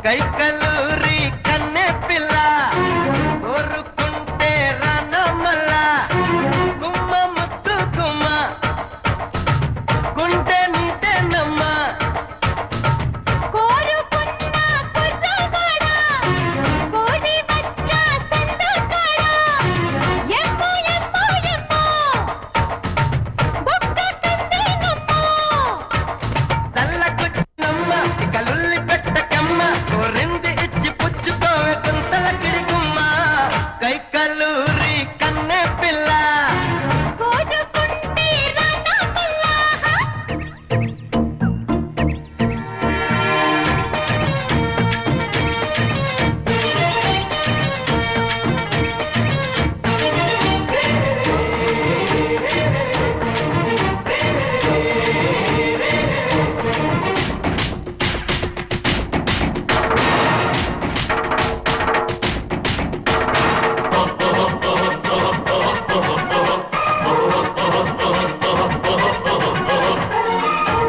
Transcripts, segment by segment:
కైకలూరి కన్నె పిల్ల కోరుకుంటే రానమల్ల గుమ్మ ముద్దు గుమ్మ గుండె నీదేనమ్మ కోరుకున్న కుర్రవాడ కోడి బచ్చ సందకాడ ఎమ్మో ఎమ్మో ఎమ్మో బొక్క కందేనమ్మ చల్లకొచ్చినమ్మ ఇక లుల్లి పెట్టకమ్మ కోరింది ఇచ్చి పుచ్చుకోవే కుంతల కిడిగుమ్మ కైకలూరి కన్నె పిల్ల కోరుకుంటే రానమల్ల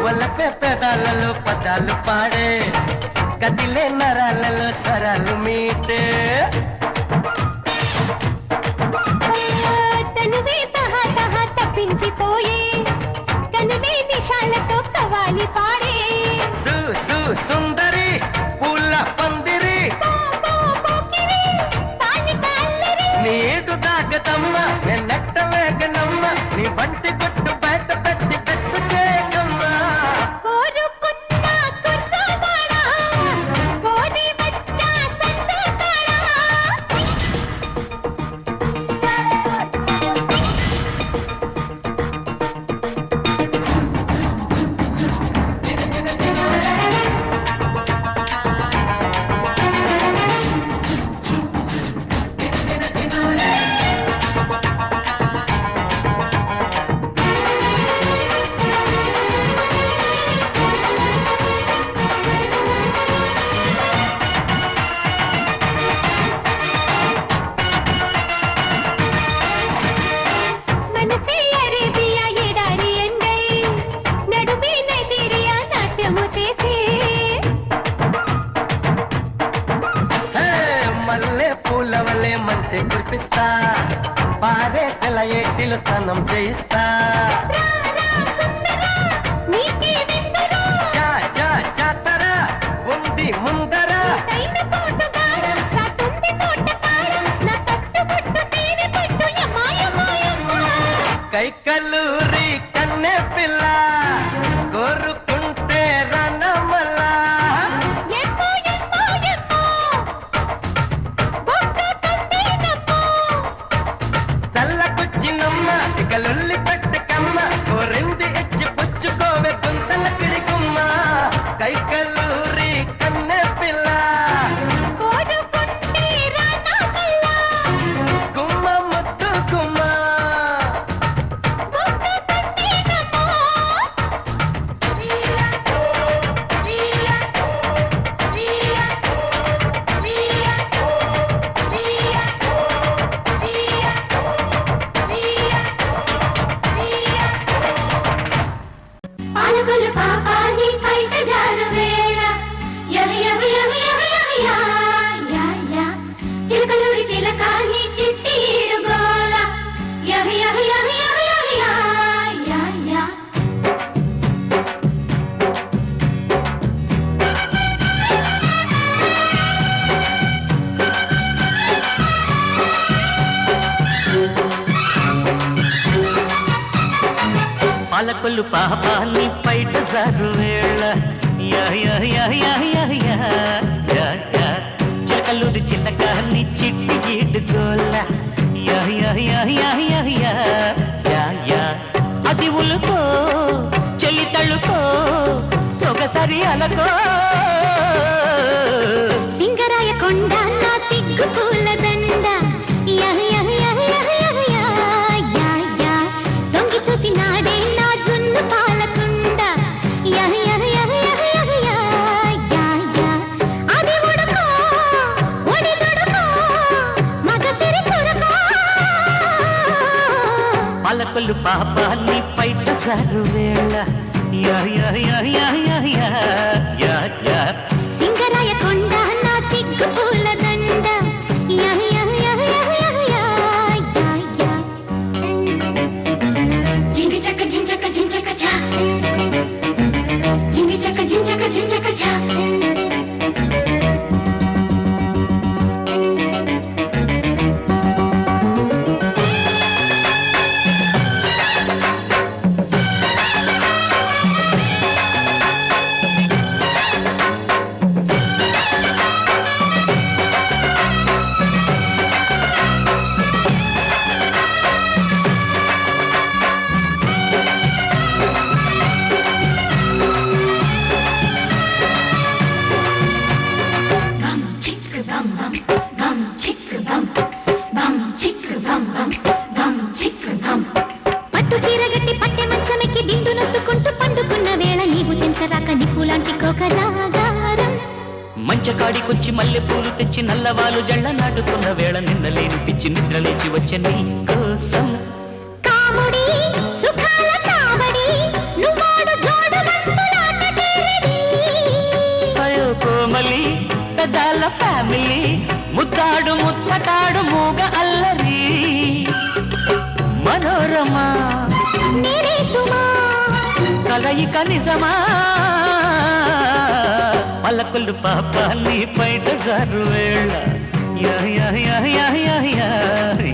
వలపే పెదాలలో పదాలు పాడే కదిలే నరాలలో సరాలు మీటే తనువే తహ తహ తప్పించిపోయే కనువే నిషాలతో కవాలి పాడే సు సు సుందరి పూల పందిరి పో పో పోకిరి సాలిక అల్లరి నీడు దాగదమ్మ నెన్నట్ట వేగనమ్మ నీ వంటి కొట్టు బయట పెట్టి పెట్టు చేయకమ్మ కోరుకున్న కుర్రవాడ కోడి బచ్చ సందకాడ మనసే అరేబియా ఎడారి ఎండై నడుమే నైజీరియా నాట్యము చేసే హే మల్లె పూల వల్లే మంచి కురిపిస్తా పారేసెల ఏటిలో స్నానం చేయిస్తా రా రా సుందరా నీకే విందురా చా చా చాతర ఉంది ముందర తైన తోటగాడ రాతుంది తోటకాడ నా కట్టుబొట్టు తేనె పట్టు యమ్మా యమ్మా యమ్మా కైకలూరి కన్నె పిల్ల కోరుకుంటే రానమల్ల ఎమ్మో ఎమ్మో ఎమ్మో బొక్క కందేనమ్మో చల్లకొచ్చినమ్మ ఇక లొల్లి పెట్టకమ్మ కోరింది ఇచ్చి పుచ్చుకోవే గుంతల కిడిగుమ్మ కైకలూరి కన్నె పిల్ల కోరుకుంటే రానమల్ల గుమ్మ ముద్దు గుమ్మ బొక్క కందేనమ్మో పాలకొల్లు పాపాని బయట జారు వేళ యవి యవి యవి యవి యవి యా యా యా చిలకలూరి చిలకాని చిట్టి ఈడుగోల యవి యవి యవి యవి యవి యా యా యా పాలకొల్లు పాపాన్ని బయట జారు వేళ యా యా యా యా యా యా యా యా చిలకలూరి చిన్నకాన్ని చిట్టి ఈడుగోల యా యా యా యా యా యా యా యా అది ఉలుకో చెల్లి తళ్ళుకో సొగసరి అలకో సింగరాయ కొండ నా సిగ్గు పూల దండ యా యా యా యా యా యా యా యా దొంగి చూసి నాడే నా జున్ను పాలకుండ యా యా యా యా యా యా యా యా అది ఉడుకో ఒడి దొడుకో మగ సిరి కొడుకో పాలకొల్లు పాపాన్ని బయట జారు వేళ యా యా యా యా యా యా యా సింగరాయ కొండ మంచకాడికొచ్చి మల్లె పూలు తెచ్చి నల్లవాలు జళ్ళ నాటుకున్న వేళ నిన్న లేని పిచ్చి నిద్ర లేచి వచ్చే నీ కోసం కాముడి సుఖాల చావడి నువ్వాడు జోడు బంతులాట తేరడి అయ్యో కోమలి పెద్దాల ఫ్యామిలీ ముద్దాడు ముచ్చటాడు మూగ అల్లరి మనోరమా నేనే సుమా కలయిక నిజమా పలకులు పాప నీ పైట జారు వేళ యా యా యా యా యా యా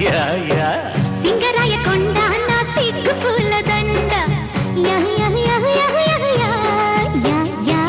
యా యా సింగరాయ కొండ నా సిగ్గు పూల దండ యా యా యా యా యా యా యా యా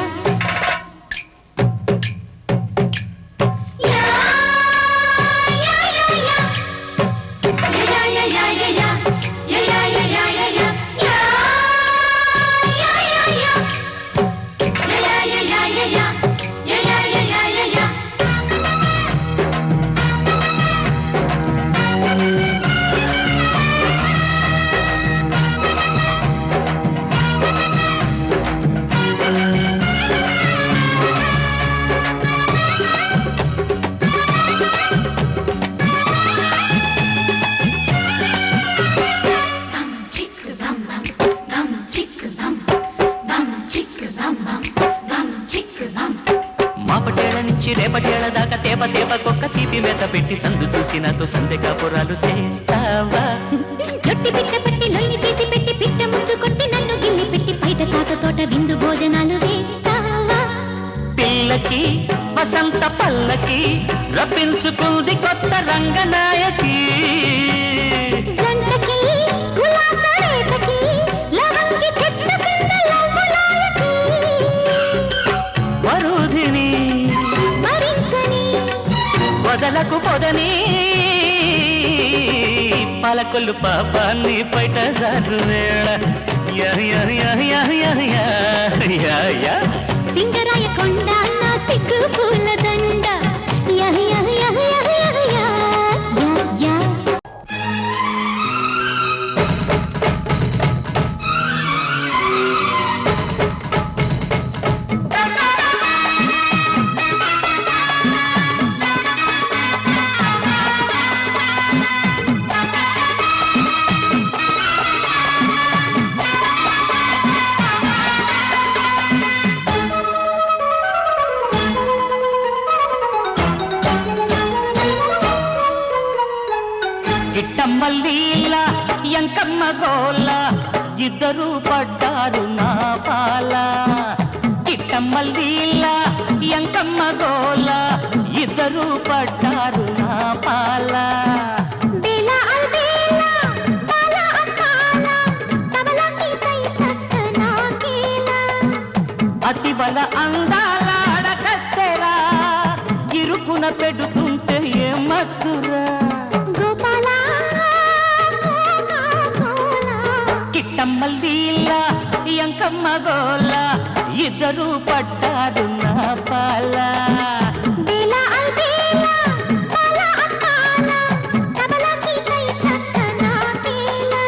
మాపటేళ్ల నుంచి రేపటేళ్ల దాకా తేప తేప కొక్క తీపి మెత పెట్టి సందు చూసి నాతో సందె కాపురాలు చేస్తావా రొట్టి పిట్ట పట్టి లొల్లి చేసి పెట్టి పిట్ట ముద్దు కొట్టి నన్ను గిల్లి పెట్టి బయట తాత తోట విందు భోజనాలు వేస్తావా పిల్లకి వసంత పల్లకి రప్పించుకుంది కొత్త రంగనాయకి జంటకి గులాబ రేతకి లవంగి చెట్టు కింద లవ్వులాయకి వరుధిని మరించని వదలకు పొదని పలకొల్లు పాపాన్ని పైట జారు వేళ యా యా యా యా యా యా యా యా సింగరాయ కొండ నా సిగ్గు పూల దండ యా యా యా యా యా యా యా గిట్టమ్మల్లీల ఎంకమ్మ గోల ఇద్దరు పడ్డారు నా పాల గిట్టమ్మల్లీల ఎంకమ్మ గోల ఇద్దరు పడ్డారు నా పాల బేలా అల్బేలా బాలా అక్కాల తబలాకి కై తక్క నాకేలా అతి బల అందాల అడకత్తెరా ఇరుకున పెడుతుంటే ఏమత్తురా గోపాలా కిట్టమ్మల్లీల ఎంకమ్మ గోల ఇద్దరు పడ్డారు నా పాల బేలా అల్బేలా బాలా అక్కాల తబలాకి కై తక్క నాకేలా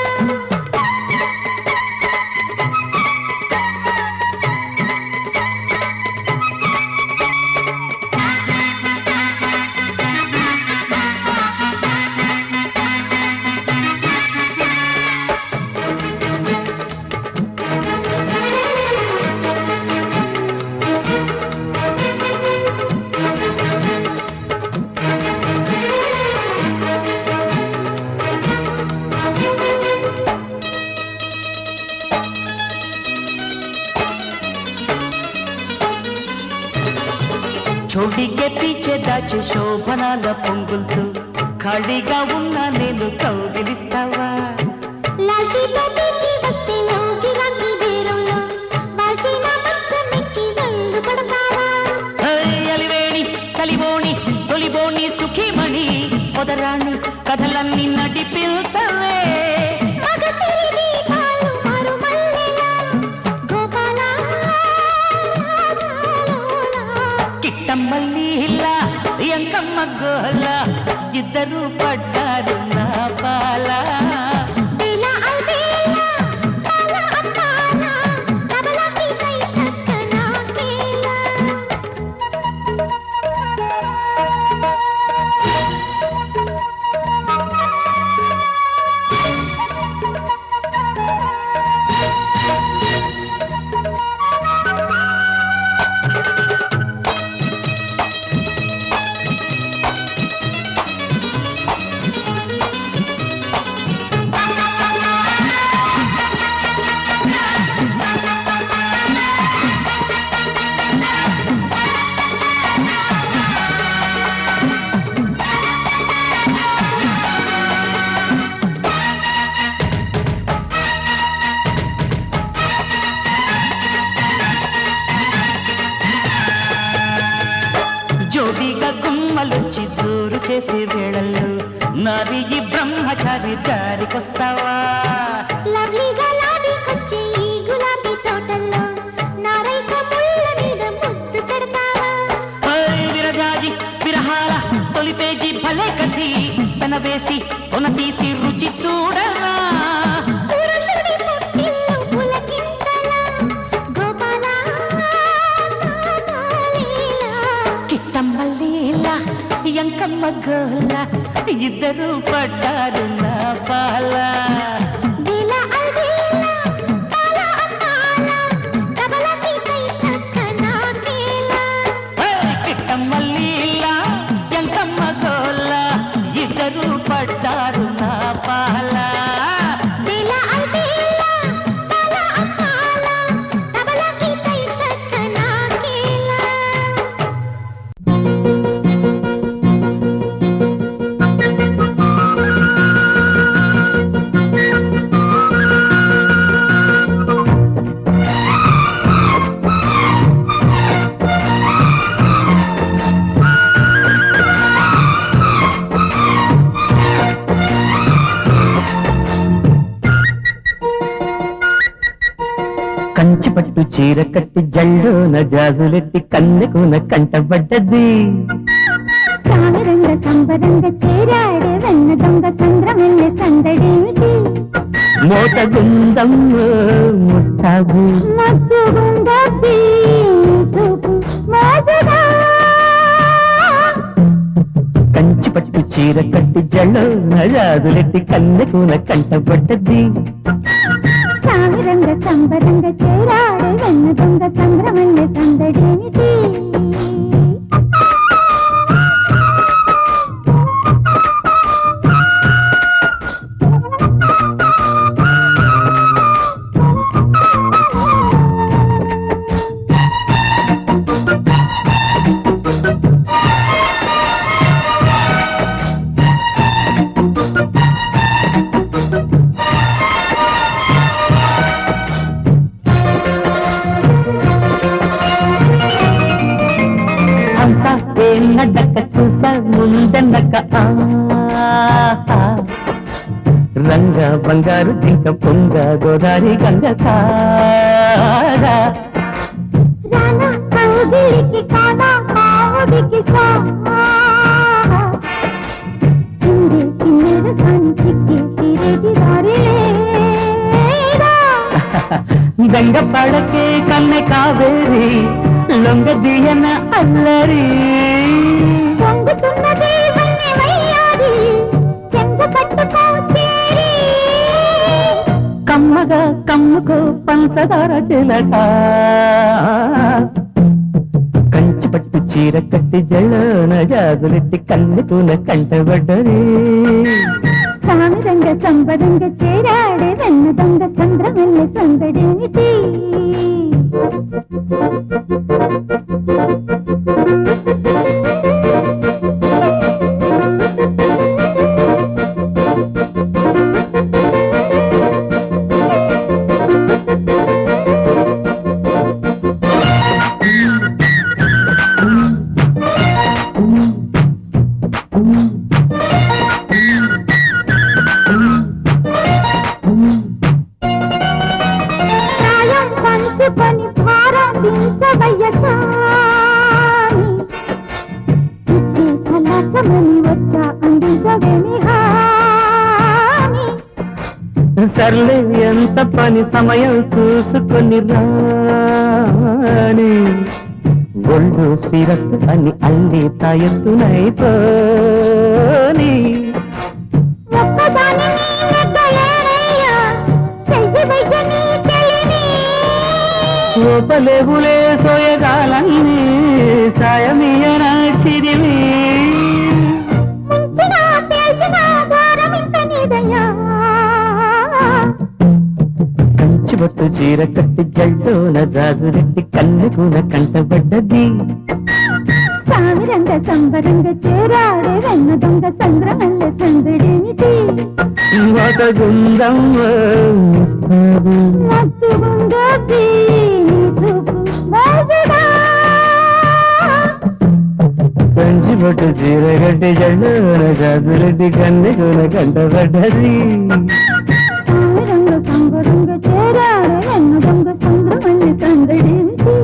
చోటికే పీచే దాచే శోభనాల పొంగులతో ఖాళీగా ఉన్నా నేను కౌగిలిస్తావా లాల్చీతో పీచి వస్తే లోకి రాకి బేరంలో బాల్చీన మంచమెక్కి వల్లు పడతావా అలివేణి చలివోణి తొలిబోణి సుఖీమణి పొదరాణి కథలన్నీ నడిపిల్చవే మగసిరి దీపాలు మరుమల్లెలా గోపాలా కిట్టమ్మల్లీల ఎంకమ్మ గోల ఇద్దరు పడ్డారు నా పాల బేలా అల్బేలా బాలా అక్కాల తబలాకి కై తక్క నాకేలా చేసే వేళల్లో నాది ఈ బ్రహ్మచారి దారికొస్తావా లవ్లీగా లాబీకొచ్చే ఈ గులాబీ తోటల్లో నా రైక ముళ్ళ మీద ముద్దు పెడతావా విరజాజి విరహాల తొలి పేజీ భలే కసి తన వేసి కొన తీసి రుచి చూడరా పురుషుడి పుట్టిల్లు పులకింతలా గోపాల కిట్టమ్మ లీల ఎంకమ్మ గోల ఇద్దరు పడ్డారు నా పాల దిల అల్దిల తాల అతాల డబలకి కై తక్క నాకేలా కిట్టమ్మ లీల ఎంకమ్మ గోల ఇద్దరు పడ్డారు నా పాల దిల అల్దిల తాల అతాల డబలకి కై తక్క నాకేలా కంచి పట్టు చీర కట్టి జల్లోన జాజులెట్టి కన్నెకున కంటబడ్డది సామరంగ సంబరంగ చేరాడే వెన్న దొంగ సంద్రమెల్లె సందడేమిటి మోత గుందం ముస్తాబు మత్తుగుందబ్బి చూపు మోజుగా కంచి పట్టు చీర కట్టి జల్లోన జాజులెట్టి కన్నెకున కంటబడ్డది సామరంగ సంబరంగ చేరాడే వెన్న దొంగ సంద్రమెల్లె సందడేమిటి హంస నడక చూస ముందనక రంగ బంగారు జింక పొంగ గోదారి గంగ సారా రానా కౌగిలికి కానా కావుడికి స్వాహా కిందే కిన్నెర సంచికి తిరిగి దారిలేరా దంగ పడకే కన్నె కావేరి లొంగ దియన అల్లరి పొంగుతున్నది వన్నె వయ్యారి చెంగు పట్టుకో చేరి కమ్మగా కమ్ముకో పంచదార చిలక కంచి పట్టు చీర కట్టి జల్లోన జాజులెట్టి కన్నెకున కంటబడ్డది సామరంగ సంబరంగ చేరాడే వెన్న దొంగ సంద్రమెల్లె సందడేమిటి సాయం పంచుకొని భారం దించవయ్య సామి చిచ్చే చలాచమని వచ్చా అందించవేమి హామి సర్లే ఎంత పని సమయం చూసుకొని రాని ఒళ్ళు శిరస్సు అని అల్లి తాయెత్తునైపోని ఒక్కదాని నీ నెగ్గలేనయ్యా చెయ్యి వెయ్య నీ తెలిని లోపలేవులే సోయగాలన్నీ సాయమీయన చిరిమి ముంచిన తేల్చిన భారం ఇంత నీదయ్యా కంచి బొట్టు చీర కట్టి జల్లోన జాజులెట్టి కన్నెకున కంటబడ్డది సామిరంగ సంబరంగ చేరాడే వెన్న దొంగ సంద్రమెల్లె సందడేమిటి మోత గుందం మత్తుగుందబ్బి చూపు మోజుగా కంచి పట్టు చీర గట్టి జెండన కాసురెడ్డి కన్నెకుల కంటపడ్డది సారంగ సంబరంగ చేరాడ ఎన్నదంగ సంద్రమల్లి సందడేంటి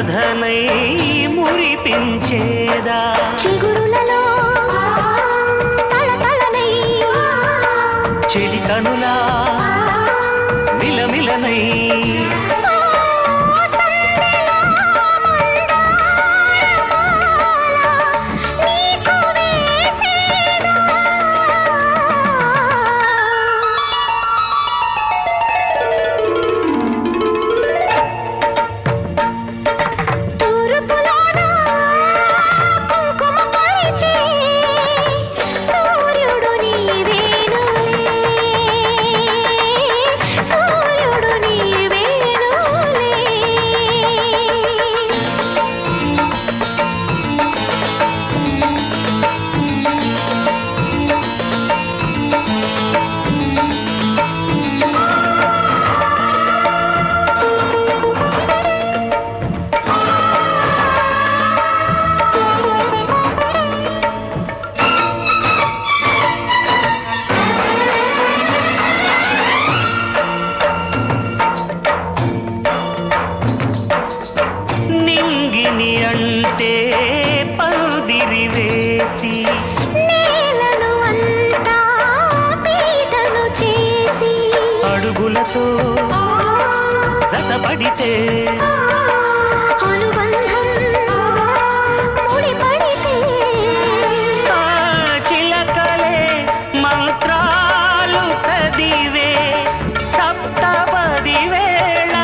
కథనై మురిపించేదా చిగురులలో తలతలనై చెలి కనులా మిలమిలనై అంటే పందిరి వేసి నేలను అంతా పీటలు చేసి అడుగులతో జతపడితే అనుబంధం ముడిపడితే చిలకలే మంత్రాలు చదివే సప్తపది వేళ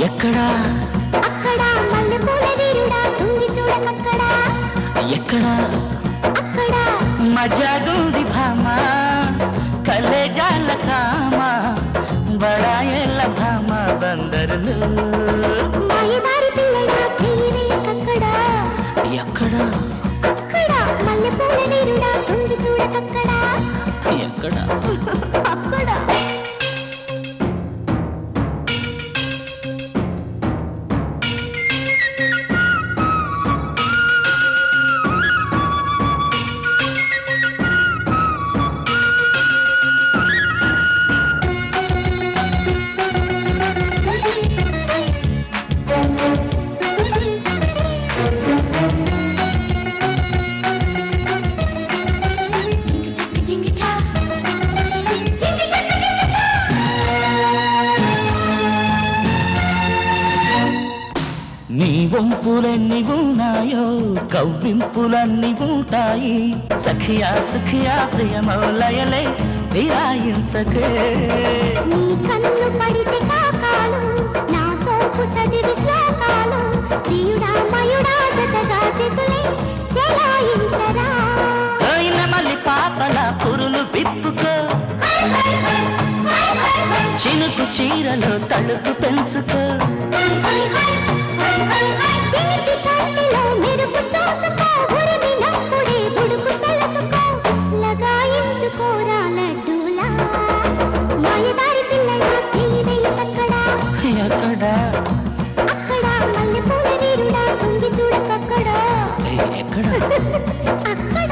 ఎక్కడా అక్కడ మల్లెపూల వీరుడా తుంగి చూడకక్కడ ఎక్కడా అక్కడ మజాగుంది భామా కలేజాల కామా బడాయేళ్ళ భామా బందరులు మాయదారి పిల్లడా తీరేయకక్కడా ఎక్కడా అక్కడ మల్లెపూల నీరుడా తొంగి చూడకక్కడా ఎక్కడా అక్కడ నీ వంపులన్నీ ఉన్నాయో కవ్వింపులన్నీ ఉంటాయి సఖియా సుఖియా ప్రియమౌలయలే నిరాయించకే నీ కన్ను పడితే కాకాలు నా సోపు చదివి శ్లోకాలు ప్రియుడా మయుడా జతగా చేతులే చెలాయించరా అయిన మళ్ళీ పాపల పురులు విప్పుకో చినుకు చీరలో తలుపు పెంచుకో చిలిపి కంటిలో మెరుపు చూసుకో ఉరిమినప్పుడే బుడుకు తెలుసుకో లగాయించుకోరా లడ్డూలా మాయదారి పిల్లడా చెయ్యి వేయకక్కడా ఎక్కడా అక్కడ మల్లెపూల నీరుడా తొంగి చూడకక్కడా ఎక్కడా అక్కడ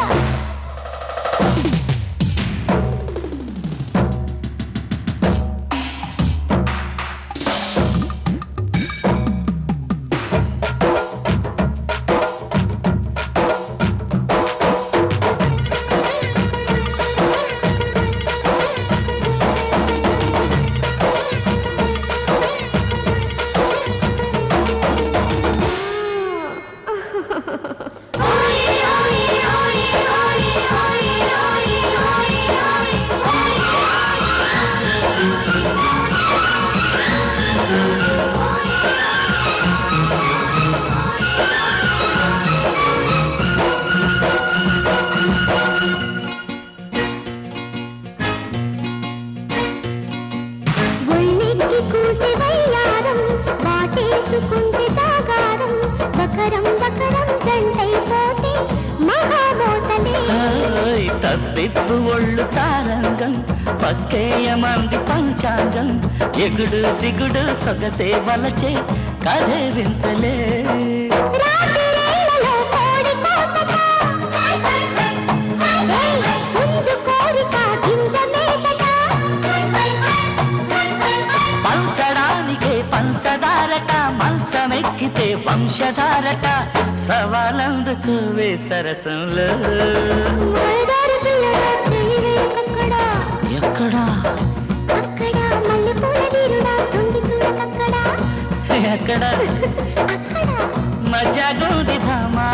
ఒళ్ళెక్కి కూసి వయ్యారం వాటేసుకుంటే జాగారం బకరం బకరం జంటైపోతే మహామోతలే తప్పిప్పు ఒళ్ళు తారంగం పక్కేయమంది పంచాంగం ఎగుడు దిగుడు సొగసే వలచే కథే వింతలే రాత్రివేళలో కోడి కోతట పుంజు కోరిక గింజ మేతట పంచడానికే పంచదారట మంచమెక్కితే వంశధారట సవాలందుకు వే సరసంలో మాయదారి పిల్లడా చెయ్యి వేయకక్కడా ఎక్కడా అక్కడ మల్లెపూల నీరుడా తొంగి చూడకక్కడా ఎక్కడా అక్కడ మజాగుంది భామా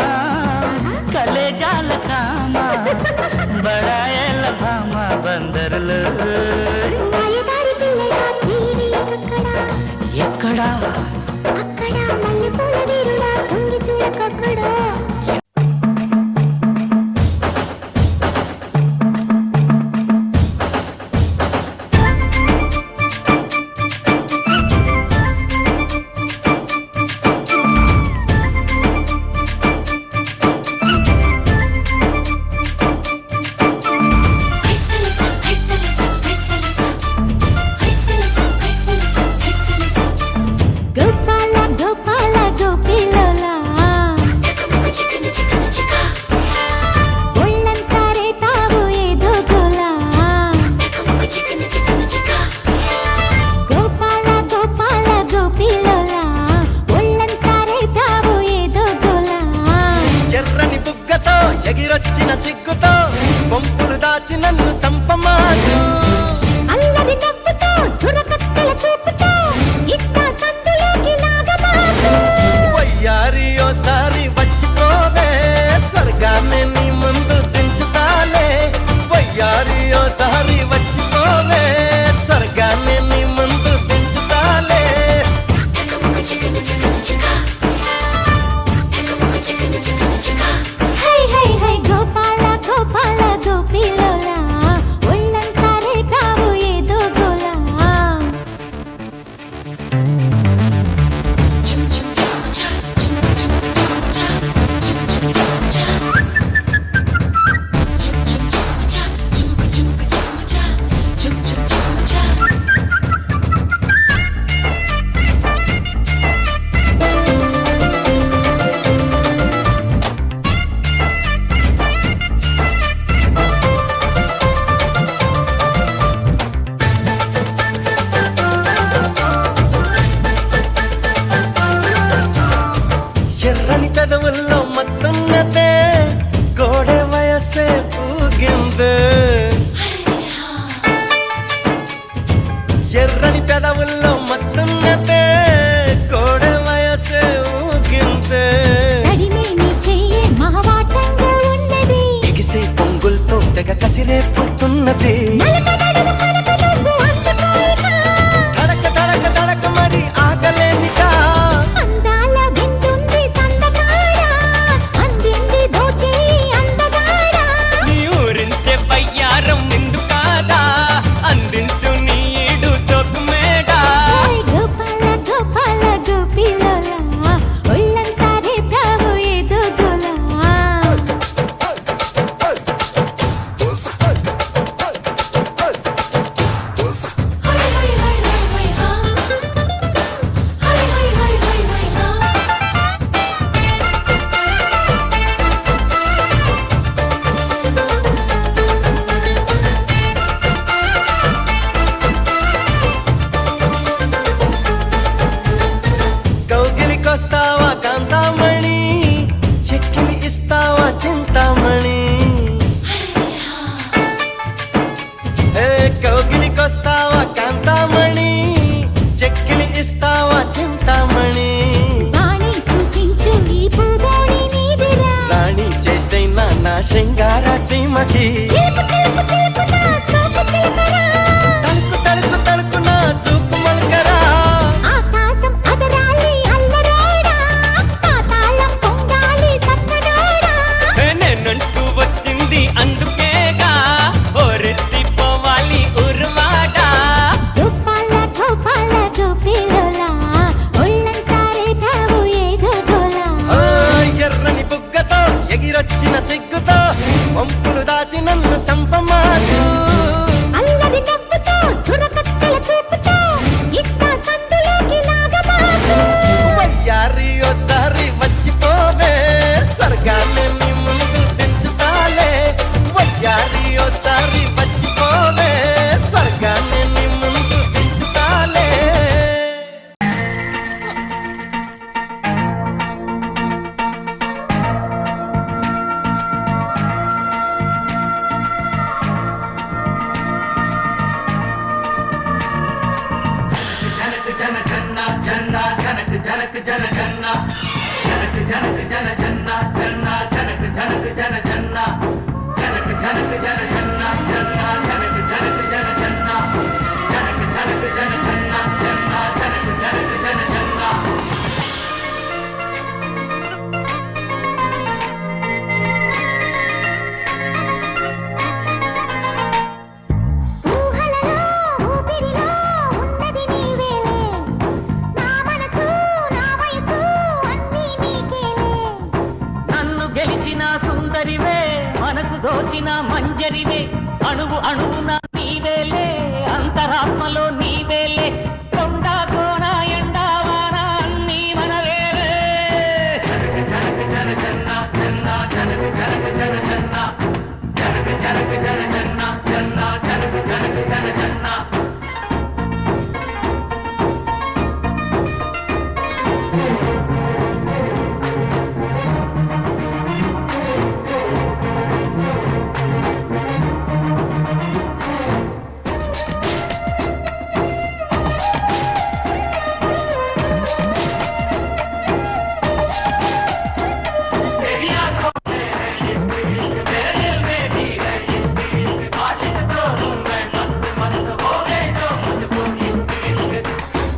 కలేజాల కామా బడాయేళ్ళ భామా బందరులు మాయదారి పిల్లడా చెయ్యి వేయకక్కడా ఎక్కడా అక్కడ మల్లెపూల నీరుడా తొంగి చూడకక్కడా గోపాల గోపాల గోపిలోలా ఒళ్ళంతా రేతావు ఏదో గోలా గోపాల గోపాల గోపిలోలా ఒళ్ళంతా రేతావు ఏదో గోలా ఎర్రని బుగ్గతో ఎగిరొచ్చిన సిగ్గుతో పంపులు దాచి నన్ను సంపమాను అల్లరి నవ్వుతో చురకత్తెల చూపుతో ఇట్టా సందులోకి లాగమాకు వయ్యారి ఓసారి వచ్చిపోవే స్వర్గాన్ని నీ ముందు దించుతాలే వయ్యారి ఓసారి వచ్చిపోవే స్వర్గాన్ని నీ ముందు దించుతాలే హై హై హై గోపాల గోపాల ఊగిందే ఎర్రని పెదవుల్లో మత్తున్నదే కోడ వయసే ఊగిందే తడిమేని చెయ్యి మహవాటంగా ఉన్నది ఎగిసే పొంగులతో తెగ కసిరే పుతున్నది నలక నడుము కనక నువ్వు అందుకోయినా ధడక ధడక ధడక మరి ఆగలేనికా అందాల వింటుంది సందకాడ అందింది దోచే అందగాడ నీ ఊరించే వయ్యారం నిండు కాదా అందించు నీ ఈడు సోకు మేడా ఓయ్ గోపాల గోపాల గోపిలోలా ఒళ్ళంతా రేపావు ఏదో గోలా కౌగిలికొస్తావా కాంతామణి చెక్కిలి ఇస్తావా చింతామణి ఏ కౌగిలికొస్తావా కాంతామణి చెక్కిలి ఇస్తావా చింతామణి వాణి చూపించు ఈ పూగోణి నీదిరా రాణి చేసైనా నా శృంగార సీమకి చిలుకు చిలుకు చిలుకు నా సోకు చిలుకరా తలుకు తలుకు తలుకు నా సూపు మల్కరా ఆకాశం అదరాలి అల్లరోడా పాతాళం పొంగాలి సత్తనోడా నేనంటూ వచ్చింది అందుకేగా ఓరెత్తి పోవాలి ఉరువాడా గోపాల గోపాల గోపిలోలా ఒళ్ళంతా రేపావు ఏదో గోలా ఆ, ఎర్రని బుగ్గతో ఎగిరొచ్చిన సిగ్గుతో వంపులు దాచి నన్ను సంపమాటు అల్లరి నవ్వుతో చురకత్తెల చూపుతో ఇట్టా సందులోకి లాగమాకు వయ్యారి ఓసారి వచ్చిపోవే స్వర్గాన్ని నీ ముందు దించుతాలే వయ్యారి ఓసారి వచ్చిపోవే స్వర్గాన్ని నీ ముందు దించుతాలే ఊహలలో ఊపిరిలో ఉన్నది నీవేలే నా మనసు నా వయసు అన్నీ నీకేలే నన్ను గెలిచిన సుందరివే మనసు దోచిన మంజరివే అణువు అణువున నీవేలే అంతరాత్మలో నీవేలే కొండ కోన ఎండావాన అన్నీ మనవేలే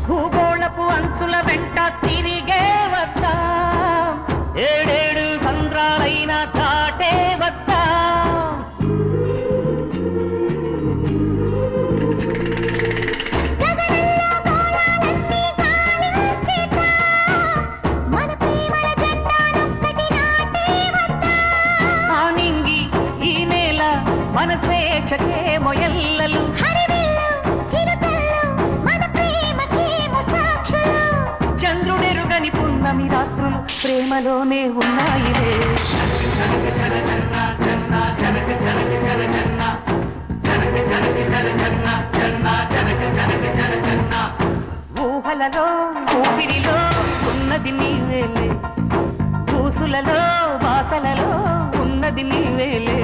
భూగోళపు అంచుల వెంట తిరిగే వద్దా ఏడేడు సంద్రాలైన దాటే వద్దా మన ప్రేమల జెండానొక్కటి నాటే వద్దా ఆ నింగి ఈ నేల మన స్వేచ్ఛకే మొయల్లలు హరివిల్లు చిరుతల్లు మన ప్రేమకేమో సాక్షులు చంద్రుడెరుగని పున్నమి రాత్రులు ప్రేమలోనే ఉన్నాయిలే ఊహలలో ఊపిరిలో ఉన్నది నీవేలే ఊసులలో బాసలలో ఉన్నది నీవేలే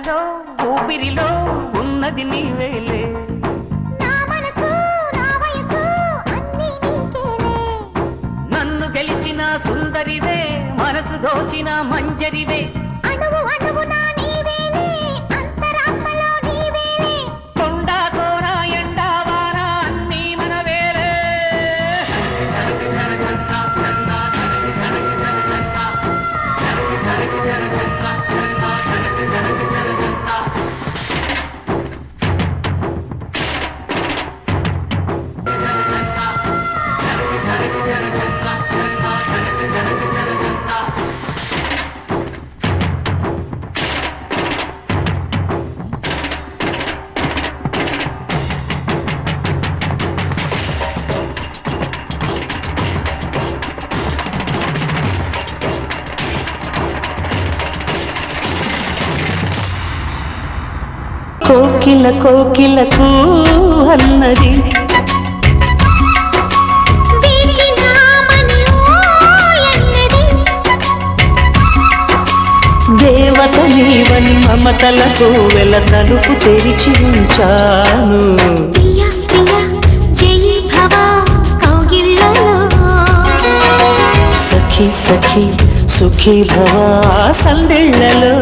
మనసులో ఊపిరిలో ఉన్నది నీవేలే. నా మనసు నా వయసు అన్నీ నీకేలే. నన్ను గెలిచిన సుందరివే, మనసు దోచిన మంజరివే. అణువు అణువునా నీవేలే, అంతరాత్మలో నీవేలే. కొండ కోన ఎండ వాన అన్నీ మనవేలే. కోకిల కోకిలకు అన్నది వీచినామని ఓయన్నది. దేవత నీవని మమతలకు వెల తలుపు తెరిచి ఉంచాను. ప్రియ ప్రియ జై భవ కౌగిళ్ళలో. సఖి సఖి సుఖీ భవ సందిళ్ళలో.